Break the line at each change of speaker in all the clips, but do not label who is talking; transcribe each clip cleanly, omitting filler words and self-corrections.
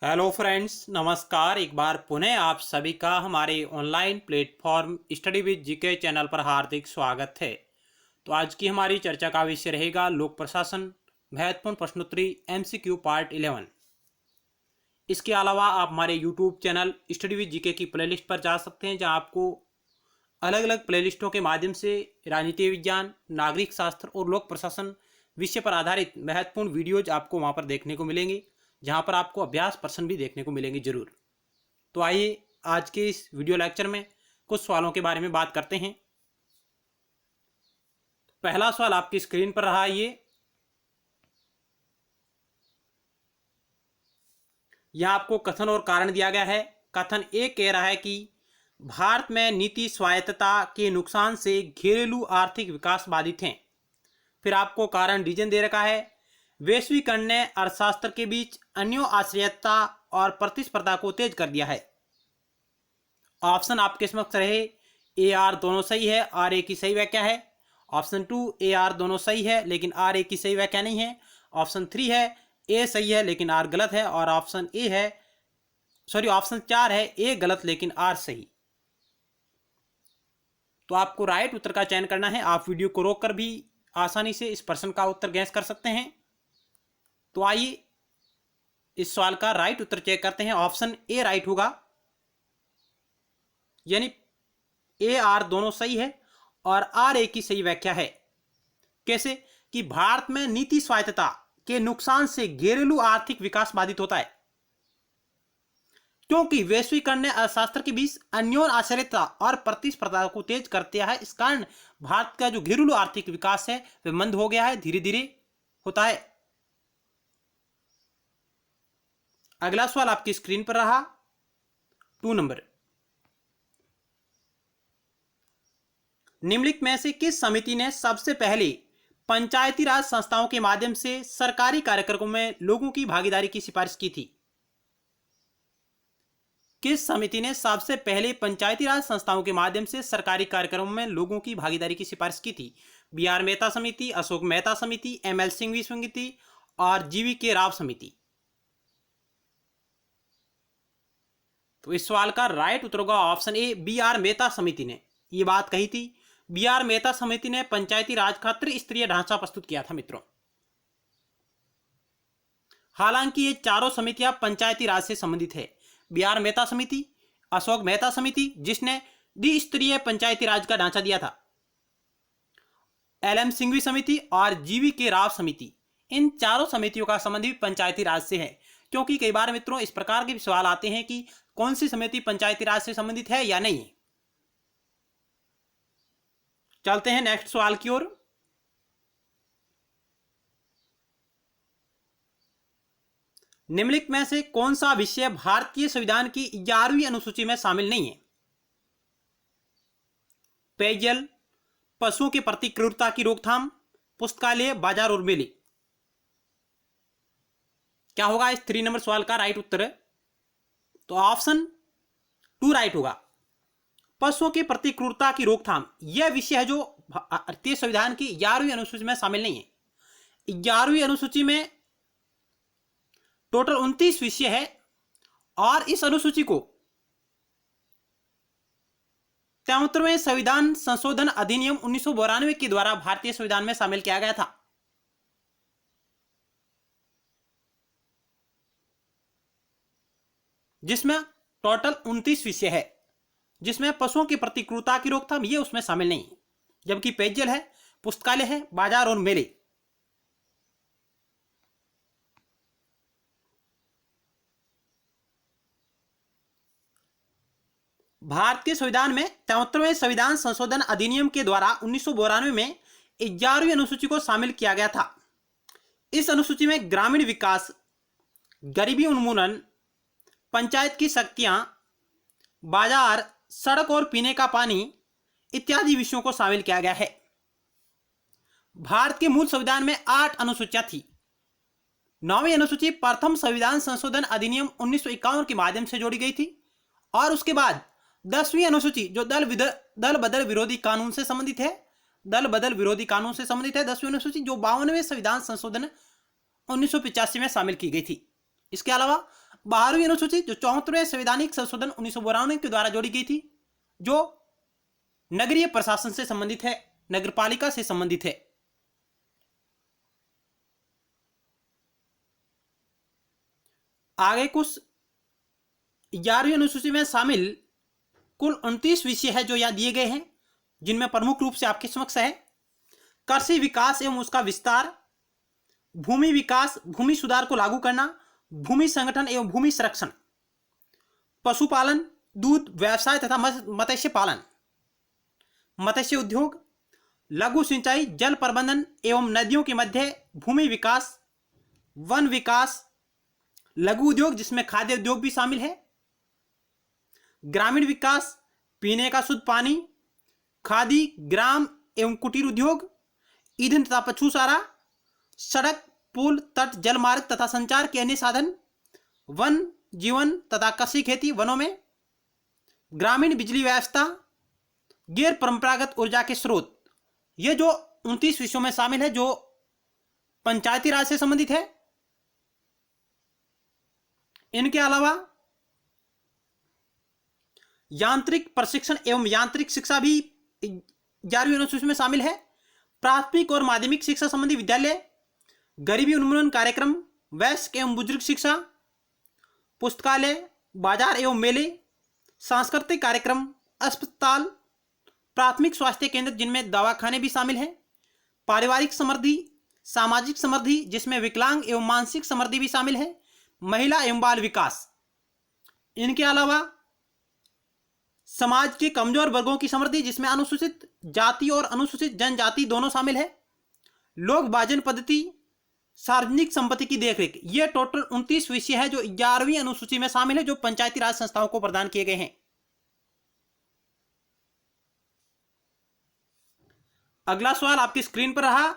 Hello friends, नमस्कार। एक बार पुनः आप सभी का हमारे online platform study with GK channel पर हार्दिक स्वागत है। तो आज की हमारी चर्चा का विषय रहेगा लोक प्रशासन महत्वपूर्ण प्रश्नोत्तरी एमसीक्यू पार्ट 11। इसके अलावा आप हमारे YouTube channel study with GK की प्लेलिस्ट पर जा सकते हैं, जहां आपको अलग अलग प्लेलिस्टों के माध्यम से राजनीति विज्ञान, नागरिक शास्त्र और लोक प्रशासन विषय पर आधारित महत्वपूर्ण वीडियोज आपको वहां पर देखने को मिलेंगे, जहां पर आपको अभ्यास प्रश्न भी देखने को मिलेंगे जरूर। तो आइए आज के इस वीडियो लेक्चर में कुछ सवालों के बारे में बात करते हैं। पहला सवाल आपकी स्क्रीन पर रहा। ये यहां आपको कथन और कारण दिया गया है। कथन ए कह रहा है कि भारत में नीति स्वायत्तता के नुकसान से घरेलू आर्थिक विकास बाधित हैं। फिर आपको कारण रीजन दे रखा है। वैश्वीकरण ने अर्थशास्त्र के बीच अन्यों आश्रयता और प्रतिस्पर्धा को तेज कर दिया है। ऑप्शन आपके समक्ष रहे। ए आर दोनों सही है, आर ए की सही व्याख्या है। ऑप्शन 2 ए आर दोनों सही है लेकिन आर ए की सही व्याख्या नहीं है। ऑप्शन 3 है ए सही है लेकिन आर गलत है। और ऑप्शन 4 है ए गलत लेकिन आर सही। तो आपको राइट उत्तर का चयन करना है। आप वीडियो को रोककर भी आसानी से इस प्रश्न का उत्तर गैस कर सकते हैं। तो आइए इस सवाल का राइट उत्तर चेक करते हैं। ऑप्शन ए राइट होगा, यानी ए आर दोनों सही है और आर ए की सही व्याख्या है। कैसे कि भारत में नीति स्वायत्तता के नुकसान से घरेलू आर्थिक विकास बाधित होता है, क्योंकि वैश्वीकरण ने अर्थशास्त्र के बीच अन्योन आश्रयता और प्रतिस्पर्धा को तेज कर दिया है। इस कारण भारत का जो घरेलू आर्थिक विकास है वह मंद हो गया है, धीरे धीरे होता है। अगला सवाल आपकी स्क्रीन पर रहा 2 नंबर। निम्नलिखित में से किस समिति ने सबसे पहले पंचायती राज संस्थाओं के माध्यम से सरकारी कार्यक्रमों में लोगों की भागीदारी की सिफारिश की थी? किस समिति ने सबसे पहले पंचायती राज संस्थाओं के माध्यम से सरकारी कार्यक्रमों में लोगों की भागीदारी की सिफारिश की थी? बी आर मेहता समिति, अशोक मेहता समिति, एम एल सिंघवी समिति और जीवी के राव समिति। तो इस सवाल का राइट उत्तर होगा option A, B R Mehta समिति ने यह बात कही थी। बी आर मेहता समिति ने पंचायती राज का त्रिस्तरीय ढांचा प्रस्तुत किया था मित्रों। हालांकि ये चारों समितियां पंचायती राज से संबंधित है। बी आर मेहता समिति, अशोक मेहता समिति जिसने द्विस्तरीय पंचायती राज का ढांचा दिया था, एल एम सिंघवी समिति और जीवी के राव समिति, इन चारों समितियों का संबंध भी पंचायती राज से है। क्योंकि कई बार मित्रों इस प्रकार के सवाल आते हैं कि कौन सी समिति पंचायती राज से संबंधित है या नहीं। चलते हैं नेक्स्ट सवाल की ओर। निम्नलिखित में से कौन सा विषय भारतीय संविधान की 11वीं अनुसूची में शामिल नहीं है? पेयजल, पशुओं के प्रति क्रूरता की रोकथाम, पुस्तकालय, बाजार और मेले। क्या होगा इस 3 नंबर सवाल का राइट उत्तर? तो ऑप्शन 2 राइट होगा। पशुओं के प्रति क्रूरता की रोकथाम यह विषय है जो भारतीय संविधान की 11वीं अनुसूची में शामिल नहीं है। 11वीं अनुसूची में टोटल 29 विषय है और इस अनुसूची को 73वें संविधान संशोधन अधिनियम 1992 के द्वारा भारतीय संविधान में शामिल किया गया था। जिसमें टोटल 29 विषय है, जिसमें पशुओं के प्रति क्रूरता की रोकथाम ये उसमें शामिल नहीं है, जबकि पेयजल है, पुस्तकालय है, बाजार और मेले। भारत के संविधान में 73वें संविधान संशोधन अधिनियम के द्वारा 1992 में 11वीं अनुसूची को शामिल किया गया था। इस अनुसूची में ग्रामीण विकास, गरीबी उन्मूलन, पंचायत की शक्तियां, बाजार, सड़क और पीने का पानी इत्यादि विषयों को शामिल किया गया है। भारत के मूल संविधान में 8 अनुसूचियां थी। 9वीं अनुसूची प्रथम संविधान संशोधन अधिनियम 1951 के माध्यम से जोड़ी गई थी और उसके बाद 10वीं अनुसूची जो दल बदल विरोधी कानून से संबंधित है, 10वीं अनुसूची जो 52वें संविधान संशोधन 1985 में शामिल की गई थी। इसके अलावा 12वीं अनुसूची जो 74वें संवैधानिक संशोधन 1992 के द्वारा जोड़ी गई थी, जो नगरीय प्रशासन से संबंधित है, नगरपालिका से संबंधित है। आगे कुछ 11वीं अनुसूची में शामिल कुल 29 विषय है जो यहाँ दिए गए हैं, जिनमें प्रमुख रूप से आपके समक्ष है कृषि विकास एवं उसका विस्तार, भूमि विकास, भूमि सुधार को लागू करना, भूमि संगठन एवं भूमि संरक्षण, पशुपालन, दूध व्यवसाय तथा मत्स्य पालन, मत्स्य उद्योग, लघु सिंचाई, जल प्रबंधन एवं नदियों के मध्य भूमि विकास, वन विकास, लघु उद्योग जिसमें खाद्य उद्योग भी शामिल है, ग्रामीण विकास, पीने का शुद्ध पानी, खादी, ग्राम एवं कुटीर उद्योग, ईंधन तथा पशु चारा, सड़क, पुल, तट, जल मार्ग तथा संचार के अन्य साधन, वन जीवन तथा कृषि खेती, वनों में ग्रामीण बिजली व्यवस्था, गैर परंपरागत ऊर्जा के स्रोत। ये जो 29 विषयों में शामिल है जो पंचायती राज से संबंधित है। इनके अलावा यांत्रिक प्रशिक्षण एवं यांत्रिक शिक्षा भी 11वीं अनुसूची में शामिल है। प्राथमिक और माध्यमिक शिक्षा संबंधी विद्यालय, गरीबी उन्मूलन कार्यक्रम, वयस्क एवं बुजुर्ग शिक्षा, पुस्तकालय, बाजार एवं मेले, सांस्कृतिक कार्यक्रम, अस्पताल, प्राथमिक स्वास्थ्य केंद्र जिनमें दवाखाने भी शामिल हैं, पारिवारिक समृद्धि, सामाजिक समृद्धि जिसमें विकलांग एवं मानसिक समृद्धि भी शामिल है, महिला एवं बाल विकास। इनके अलावा समाज के कमजोर वर्गों की समृद्धि जिसमें अनुसूचित जाति और अनुसूचित जनजाति दोनों शामिल है, लोक भाजन पद्धति, सार्वजनिक संपत्ति की देखरेख। ये टोटल 29 विषय है जो 11वीं अनुसूची में शामिल है, जो पंचायती राज संस्थाओं को प्रदान किए गए हैं। अगला सवाल आपकी स्क्रीन पर रहा।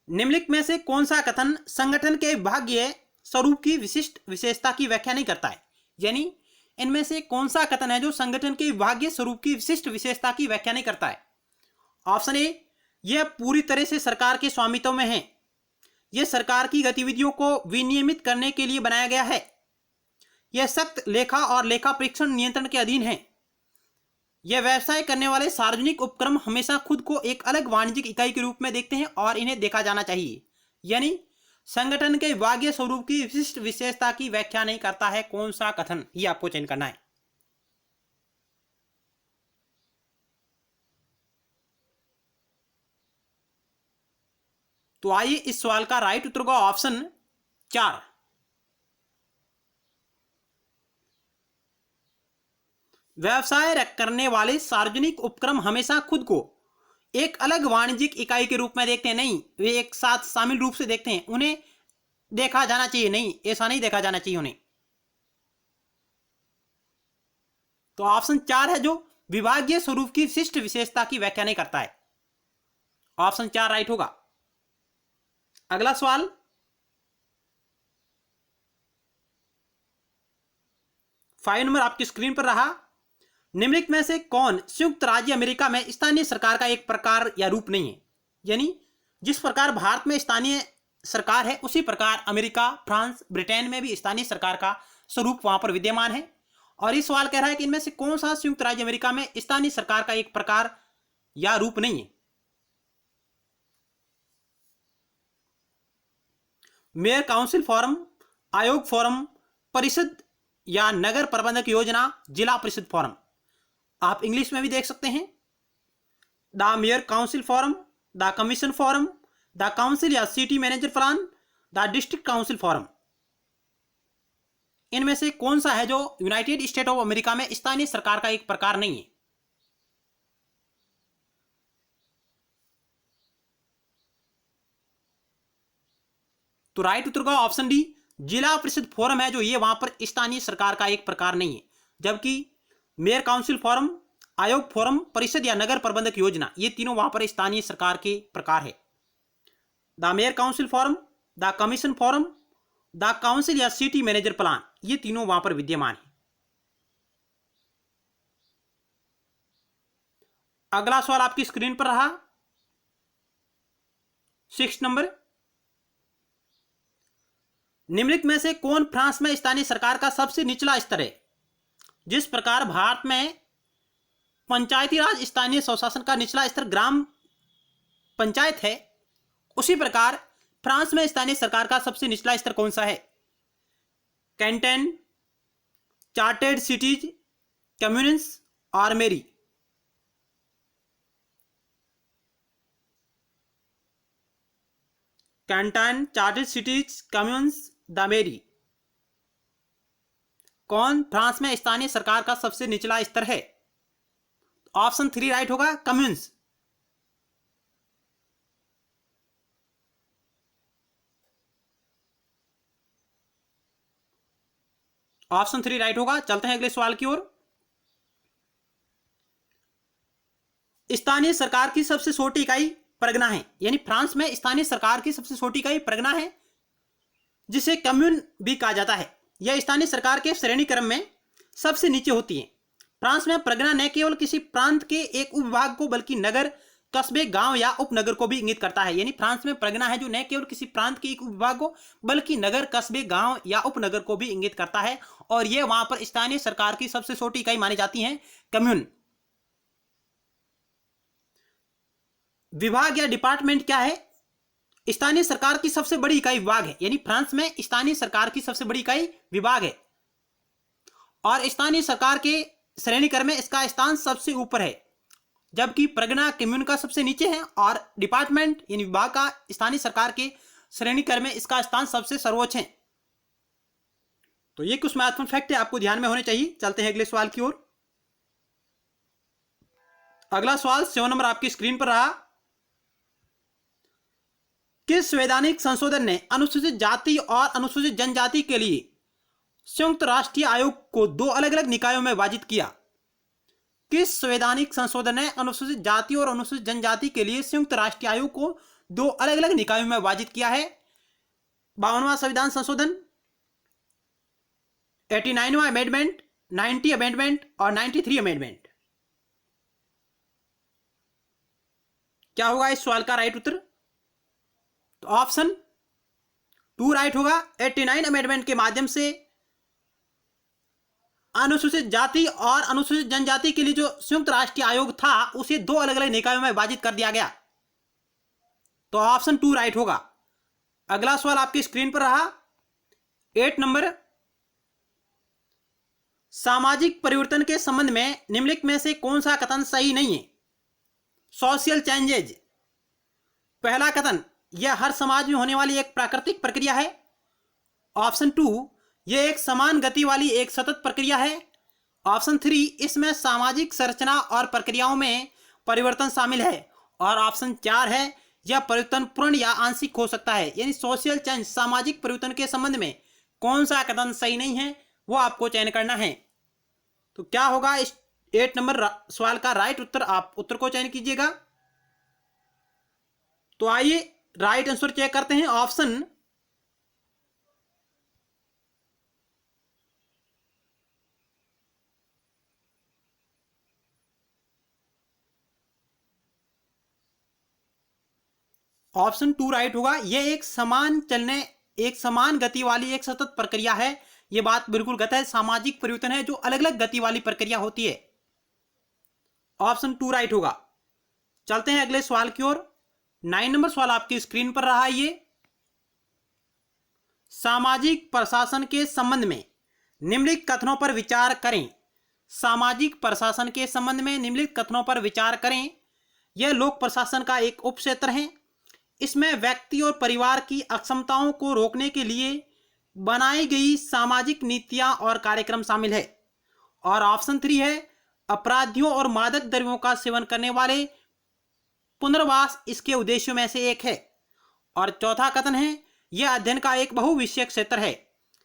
निम्नलिखित में से कौन सा कथन संगठन के विभागीय स्वरूप की विशिष्ट विशेषता की व्याख्या नहीं करता है? यानी इनमें से कौन सा कथन है जो संगठन के विभागीय स्वरूप की विशिष्ट विशेषता की व्याख्या नहीं करता है? ऑप्शन ए, यह पूरी तरह से सरकार के स्वामित्व में है, यह सरकार की गतिविधियों को विनियमित करने के लिए बनाया गया है, यह सख्त लेखा और लेखा परीक्षण नियंत्रण के अधीन है, यह व्यवसाय करने वाले सार्वजनिक उपक्रम हमेशा खुद को एक अलग वाणिज्यिक इकाई के रूप में देखते हैं और इन्हें देखा जाना चाहिए। यानी संगठन के विभागीय स्वरूप की विशिष्ट विशेषता की व्याख्या नहीं करता है। कौन सा कथन, ये आपको चयन करना है। तो आइए इस सवाल का राइट उत्तर होगा ऑप्शन 4। व्यवसाय करने वाले सार्वजनिक उपक्रम हमेशा खुद को एक अलग वाणिज्यिक इकाई के रूप में देखते हैं, नहीं वे एक साथ शामिल रूप से देखते हैं, उन्हें देखा जाना चाहिए, नहीं ऐसा नहीं देखा जाना चाहिए उन्हें। तो ऑप्शन 4 है जो विभागीय स्वरूप की विशिष्ट विशेषता की व्याख्या नहीं करता है। ऑप्शन 4 राइट होगा। अगला सवाल, फाइव नंबर आपकी स्क्रीन पर रहा। निम्नलिखित में से कौन संयुक्त राज्य अमेरिका में स्थानीय सरकार का एक प्रकार या रूप नहीं है? यानी जिस प्रकार भारत में स्थानीय सरकार है उसी प्रकार अमेरिका, फ्रांस, ब्रिटेन में भी स्थानीय सरकार का स्वरूप वहां पर विद्यमान है। और इस सवाल कह रहा है कि इनमें से कौन सा संयुक्त राज्य अमेरिका में स्थानीय सरकार का एक प्रकार या रूप नहीं है? मेयर काउंसिल फॉरम, आयोग फॉरम, परिषद या नगर प्रबंधक योजना, जिला परिषद फॉरम। आप इंग्लिश में भी देख सकते हैं, the mayor council forum, the commission forum, the council या city manager plan, the district council forum. इनमें से कौन सा है जो यूनाइटेड स्टेट ऑफ अमेरिका में स्थानीय सरकार का एक प्रकार नहीं है? तो राइट उत्तर का ऑप्शन डी, जिला परिषद फोरम है जो ये वहां पर स्थानीय सरकार का एक प्रकार नहीं है। जबकि मेयर काउंसिल फोरम, आयोग फोरम, परिषद या नगर प्रबंधक योजना, ये तीनों वहां पर स्थानीय सरकार के प्रकार है। The mayor council forum, the commission forum, the council या सिटी मैनेजर प्लान, ये तीनों वहां पर विद्यमान है। अगला सवाल आपकी स्क्रीन पर रहा। 6 नंबर, निम्नलिखित में से कौन फ्रांस में स्थानीय सरकार का सबसे निचला स्तर है? जिस प्रकार भारत में पंचायती राज स्थानीय स्वशासन का निचला स्तर ग्राम पंचायत है, उसी प्रकार फ्रांस में स्थानीय सरकार का सबसे निचला स्तर कौन सा है? कैंटन, चार्टेड सिटीज, कम्युन्स और मेरी। कैंटन, चार्टेड सिटीज, कम्युन्स, द मेरी। कौन फ्रांस में स्थानीय सरकार का सबसे निचला स्तर है? ऑप्शन 3 राइट होगा, कम्युन्स। ऑप्शन 3 राइट होगा। चलते हैं अगले सवाल की ओर। स्थानीय सरकार की सबसे छोटी इकाई परगना है, यानी फ्रांस में स्थानीय सरकार की सबसे छोटी इकाई परगना है, जिसे कम्यून भी कहा जाता है। यह स्थानीय सरकार के श्रेणी क्रम में सबसे नीचे होती है। फ्रांस में परगना न केवल किसी प्रांत के एक उपविभाग को बल्कि नगर, कस्बे, गांव या उपनगर को भी इंगित करता है। यानी फ्रांस में परगना है जो न केवल किसी प्रांत के एक उपविभाग को बल्कि नगर, कस्बे, गांव या उपनगर को भी इंगित करता है, और यह वहां पर स्थानीय सरकार की सबसे छोटी इकाई मानी जाती है, कम्यून। विभाग या डिपार्टमेंट क्या है? स्थानीय सरकार की सबसे बड़ी इकाई विभाग है, यानी फ्रांस में स्थानीय सरकार की सबसे बड़ी इकाई विभाग है, और स्थानीय सरकार के श्रेणी क्रम में इसका स्थान सबसे ऊपर है, जबकि परगना कम्यून का सबसे नीचे है, और डिपार्टमेंट यानी विभाग का स्थानीय सरकार के श्रेणी क्रम में इसका स्थान सबसे सर्वोच्च है। तो ये कुछ महत्वपूर्ण फैक्ट है, आपको ध्यान में होने चाहिए। चलते हैं अगले सवाल की ओर। अगला सवाल 7 नंबर आपकी स्क्रीन पर रहा। किस संवैधानिक संशोधन ने अनुसूचित जाति और अनुसूचित जनजाति के लिए संयुक्त राष्ट्रीय आयोग को 2 अलग अलग निकायों में विभाजित किया? किस संवैधानिक संशोधन ने अनुसूचित जाति और अनुसूचित जनजाति के लिए संयुक्त राष्ट्रीय आयोग को 2 अलग अलग निकायों में विभाजित किया है? 52वां संविधान संशोधन, 89वां अमेंडमेंट, 90 अमेंडमेंट और 93 अमेंडमेंट। क्या होगा इस सवाल का राइट उत्तर? तो ऑप्शन 2 राइट होगा। 89 अमेंडमेंट के माध्यम से अनुसूचित जाति और अनुसूचित जनजाति के लिए जो संयुक्त राष्ट्रीय आयोग था उसे 2 अलग अलग निकायों में विभाजित कर दिया गया। तो ऑप्शन 2 राइट होगा। अगला सवाल आपकी स्क्रीन पर रहा 8 नंबर। सामाजिक परिवर्तन के संबंध में निम्नलिखित में से कौन सा कथन सही नहीं है? Social changes. पहला कथन, यह हर समाज में होने वाली एक प्राकृतिक प्रक्रिया है। ऑप्शन 2, यह एक समान गति वाली एक सतत प्रक्रिया है। ऑप्शन 3, इसमें सामाजिक संरचना और प्रक्रियाओं में परिवर्तन शामिल है। और ऑप्शन 4 है, यह परिवर्तन पूर्ण या आंशिक हो सकता है। यानी सोशल चेंज, सामाजिक परिवर्तन के संबंध में कौन सा कथन सही नहीं है वो आपको चयन करना है। तो क्या होगा इस 8 नंबर सवाल का राइट उत्तर? आप उत्तर को चयन कीजिएगा। तो आइए राइट आंसर चेक करते हैं। ऑप्शन 2 राइट होगा। यह एक समान चलने, एक समान गति वाली एक सतत प्रक्रिया है। यह बात बिल्कुल गलत है। सामाजिक परिवर्तन है जो अलग अलग गति वाली प्रक्रिया होती है। ऑप्शन 2 राइट होगा। चलते हैं अगले सवाल की ओर। 9 नंबर सवाल आपकी स्क्रीन पर रहा है। ये सामाजिक प्रशासन के संबंध में निम्नलिखित कथनों पर विचार करें। सामाजिक प्रशासन के संबंध में निम्नलिखित कथनों पर विचार करें। यह लोक प्रशासन का एक उप क्षेत्र है। इसमें व्यक्ति और परिवार की अक्षमताओं को रोकने के लिए बनाई गई सामाजिक नीतियां और कार्यक्रम शामिल है। और ऑप्शन 3 है, अपराधियों और मादक द्रव्यों का सेवन करने वाले पुनर्वास इसके उद्देश्यों में से एक है। और चौथा कथन है, यह अध्ययन का एक बहुविषयक क्षेत्र है।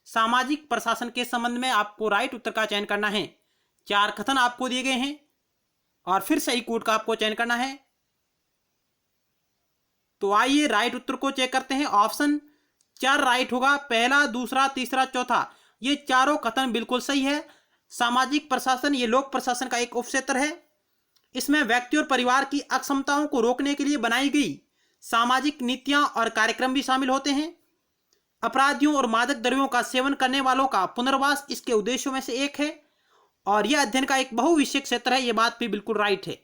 सामाजिक प्रशासन के संबंध में आपको राइट उत्तर का चयन करना है। 4 कथन आपको दिए गए हैं और फिर सही कोड का आपको चयन करना है। तो आइए राइट उत्तर को चेक करते हैं। ऑप्शन 4 राइट होगा। पहला, दूसरा, तीसरा, चौथा, ये चारों कथन बिल्कुल सही है। सामाजिक प्रशासन ये लोक प्रशासन का एक उपक्षेत्र है। इसमें व्यक्ति और परिवार की अक्षमताओं को रोकने के लिए बनाई गई सामाजिक नीतियां और कार्यक्रम भी शामिल होते हैं। अपराधियों और मादक द्रव्यों का सेवन करने वालों का पुनर्वास इसके उद्देश्यों में से एक है और यह अध्ययन का एक बहुविषयक क्षेत्र है। यह बात भी बिल्कुल राइट है,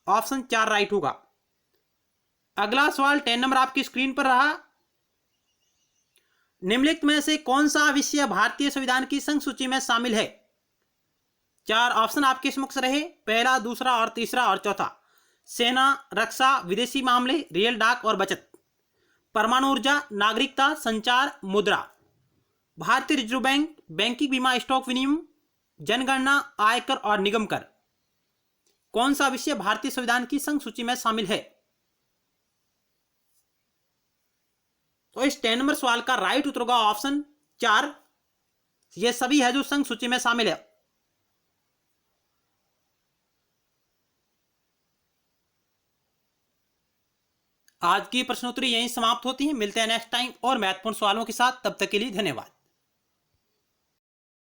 ऑप्शन 4 राइट होगा। अगला सवाल 10 नंबर आपकी स्क्रीन पर रहा। निम्नलिखित में से कौन सा विषय भारतीय संविधान की संघ सूची में शामिल है? 4 ऑप्शन आपके समक्ष रहे, पहला, दूसरा और तीसरा और चौथा। सेना, रक्षा, विदेशी मामले, रेल, डाक और बचत, परमाणु ऊर्जा, नागरिकता, संचार, मुद्रा, भारतीय रिजर्व बैंक, बैंकिंग, बीमा, स्टॉक विनियम, जनगणना, आयकर और निगम कर। कौन सा विषय भारतीय संविधान की संघ सूची में शामिल है? तो इस 10 नंबर सवाल का राइट उत्तर होगा ऑप्शन 4। ये सभी है जो संघ सूची में शामिल है। आज की प्रश्नोत्तरी यहीं समाप्त होती है। मिलते हैं नेक्स्ट टाइम और महत्वपूर्ण सवालों के साथ। तब तक के लिए धन्यवाद।